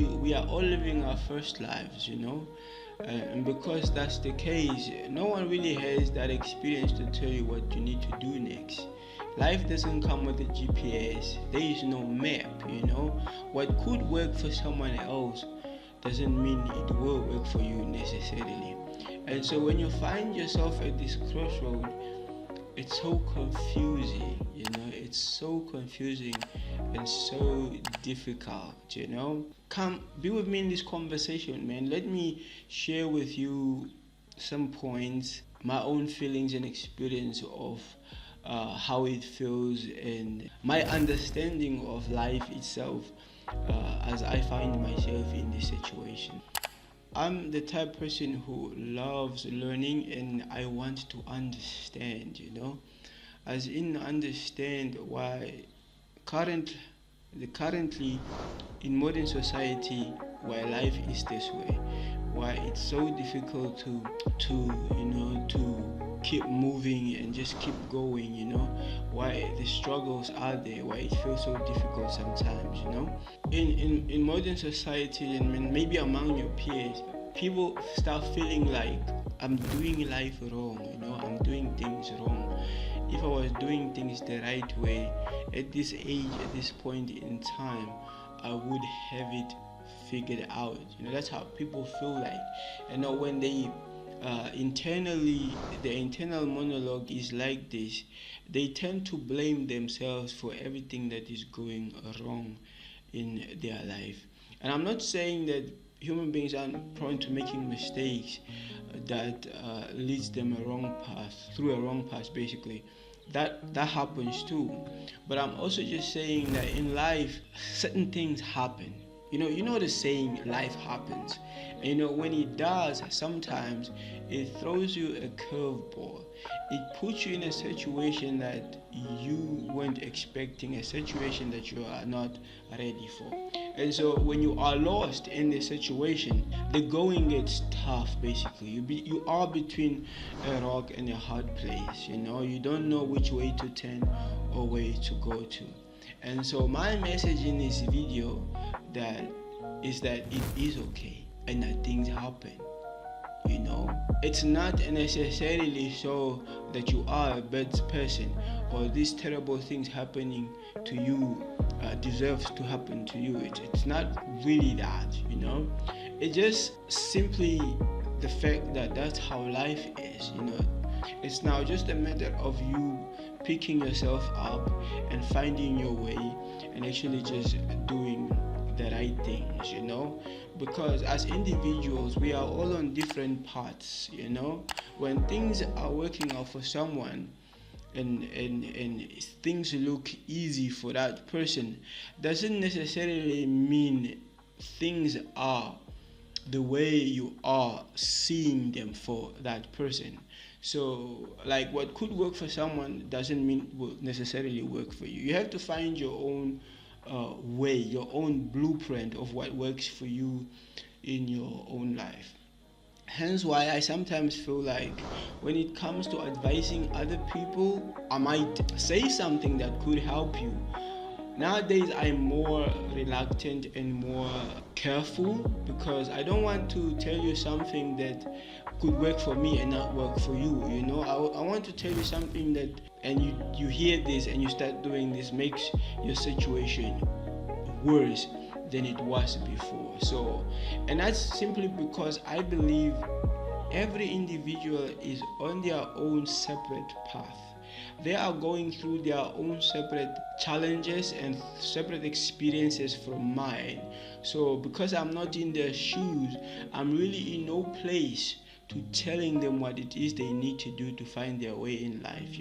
we are all living our first lives, and because that's the case, no one really has that experience to tell you what you need to do next. Life doesn't come with a GPS. There is no map. What could work for someone else doesn't mean it will work for you necessarily. And so when you find yourself at this crossroad, it's so confusing, it's so confusing and so difficult. Come be with me in this conversation, man. Let me share with you some points, my own feelings and experience of how it feels and my understanding of life itself as I find myself in this situation. I'm the type of person who loves learning and I want to understand, as in understand why currently in modern society, why life is this way, why it's so difficult to keep moving and just keep going, why the struggles are there, why it feels so difficult sometimes, in modern society and maybe among your peers, people start feeling like I'm doing life wrong, I'm doing things wrong. If I was doing things the right way at this age, at this point in time, I would have it figured out. That's how people feel like. When they internally, the internal monologue is like this, they tend to blame themselves for everything that is going wrong in their life. And I'm not saying that human beings aren't prone to making mistakes that leads them through a wrong path basically. That happens too. But I'm also just saying that in life, certain things happen. You know the saying, life happens. And when it does, sometimes it throws you a curveball. It puts you in a situation that you weren't expecting, a situation that you are not ready for. And so when you are lost in the situation, the going gets tough basically. You are between a rock and a hard place. You don't know which way to turn or where to go to. And so my message in this video is that it is okay and that things happen. It's not necessarily so that you are a bad person or these terrible things happening to you deserves to happen to you. It's not really that. It's just simply the fact that that's how life is. It's now just a matter of you picking yourself up and finding your way and actually just doing the right things, because as individuals we are all on different paths. When things are working out for someone and things look easy for that person, doesn't necessarily mean things are the way you are seeing them for that person. So like what could work for someone doesn't mean will necessarily work for you. You have to find your own way, your own blueprint of what works for you in your own life. Hence why I sometimes feel like when it comes to advising other people, I might say something that could help you. Nowadays I'm more reluctant and more careful because I don't want to tell you something that could work for me and not work for you. I want to tell you something that, and you hear this and you start doing this, makes your situation worse than it was before. So, and that's simply because I believe every individual is on their own separate path. They are going through their own separate challenges and separate experiences from mine. So because I'm not in their shoes, I'm really in no place to telling them what it is they need to do to find their way in life.